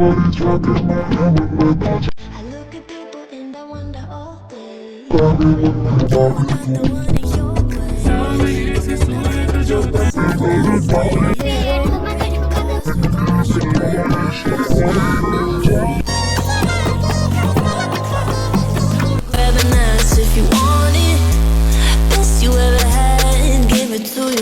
I look at people and I wonder all day. I'm not the one in your Rather nice if you want it. Best you ever had, give it to you.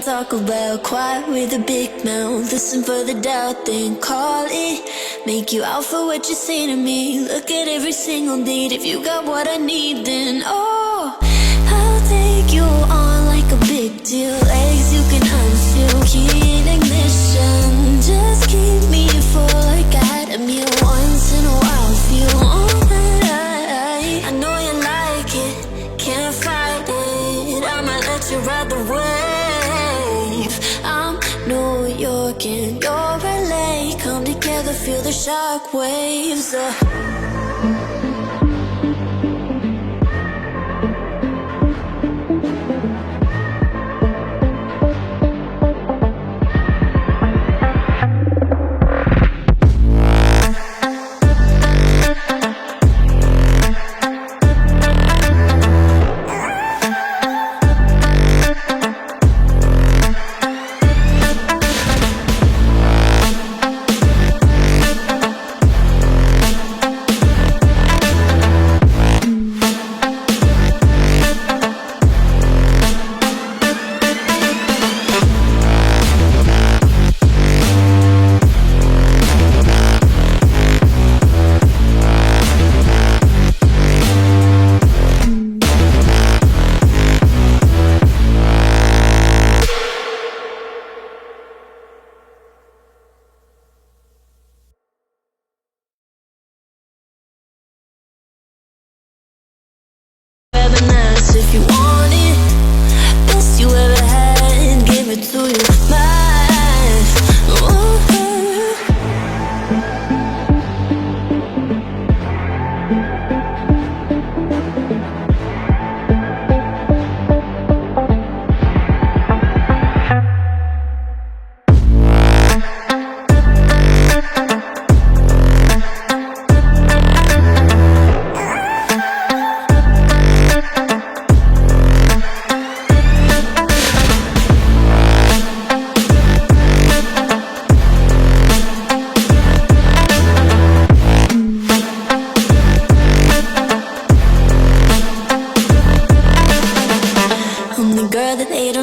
Talk about quiet with a big mouth. Listen for the doubt, then call it. Make you out for what you say to me. Look at every single date. If you got what I need, then oh, I'll take you on like a big deal. Legs you can unseal, key in ignition. Just keep me full like I had a meal. Once in a while, feel all that I know you like it, can't fight it. I might let you ride the wave. New York and your LA come together, feel the shock waves. If you want it, best you ever had, give it to you.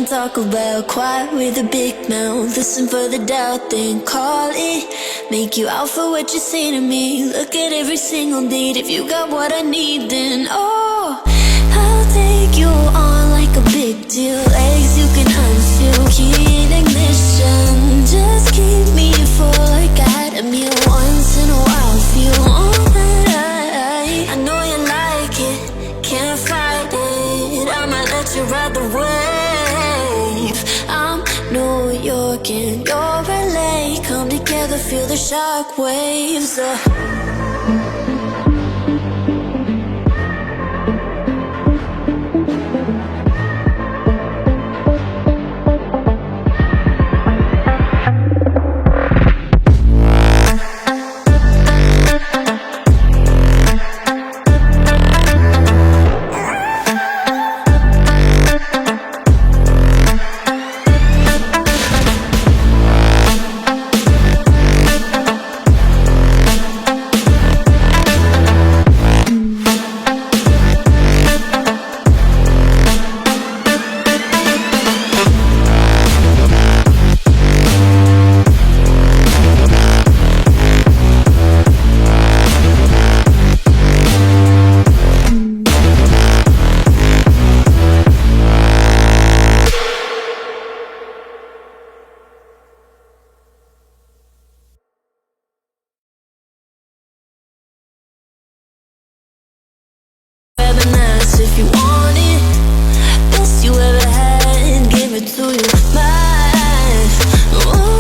Talk about quiet with a big mouth. Listen for the doubt, then call it. Make you out for what you say to me. Look at every single date. If you got what I need, then oh, I'll take you on like a big deal. Legs you can unseal, key in ignition. Just keep me full like I had a meal. Once in a while, feel all that I know you like it, can't fight it. I might let you ride the wave. New York and your LA come together, feel the shock waves. if you want it. Best you ever had, give it to you. Mine. Ooh.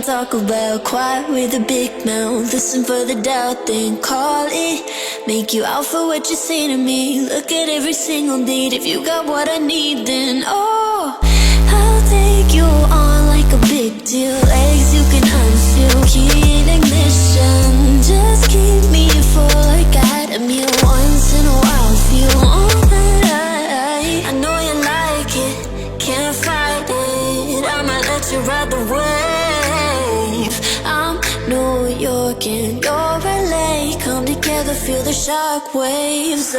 Talk about, quiet with a big mouth. Listen for the doubt, then call it. Make you out for what you say to me. Look at every single deed. If you got what I need, then oh, I'll take you on like a big deal. Legs you can unseal, key in ignition. Just keep me full like I had a meal once in a while. Feel alright. I know you like it, can't fight it. I might let you ride the wave. I'm New York and you're LA. Come together, feel the shock waves.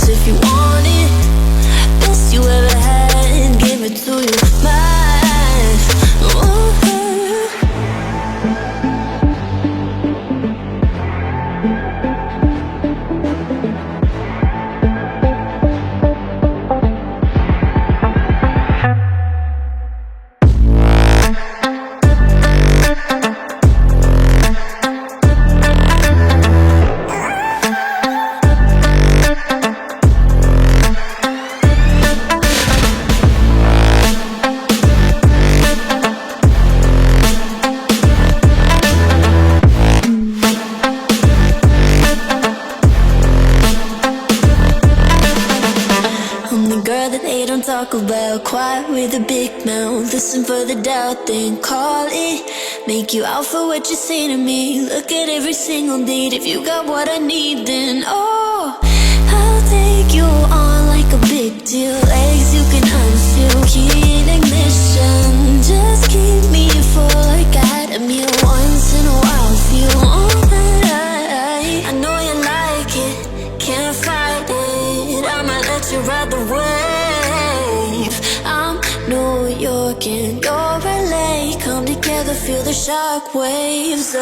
If you want it, best you ever had, give it to you. Mine. Ooh. Talk about, quiet with a big mouth. Listen for the doubt, then call it. Make you out for what you say to me. Look at every single deed. If you got what I need, then oh, I'll take you on like a big deal. Legs you can unseal, key in ignition. Just keep me full like I had a meal once in a while. Feel alright. I know you like it, can't fight it. I might let you ride the wave. I'm New York and you're LA. Come together, feel the shock waves.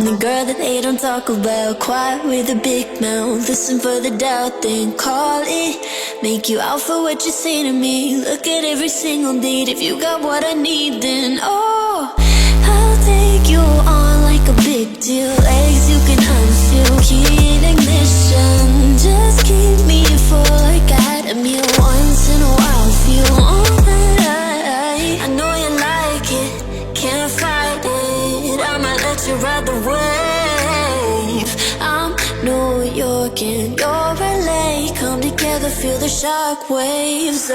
the girl that they don't talk about. Quiet with a big mouth, listen for the doubt, then call it. Make you out for what you say to me. Look at every single date. If you got what I need, then oh, I'll take you on like a big deal. Legs you can unfeel, key in ignition. Just keep me full like I had a meal once in a while. Feel alright. I know you like it, can't fight it. I might let you ride the wave. I'm New York and you're LA. Come together, feel the shock waves.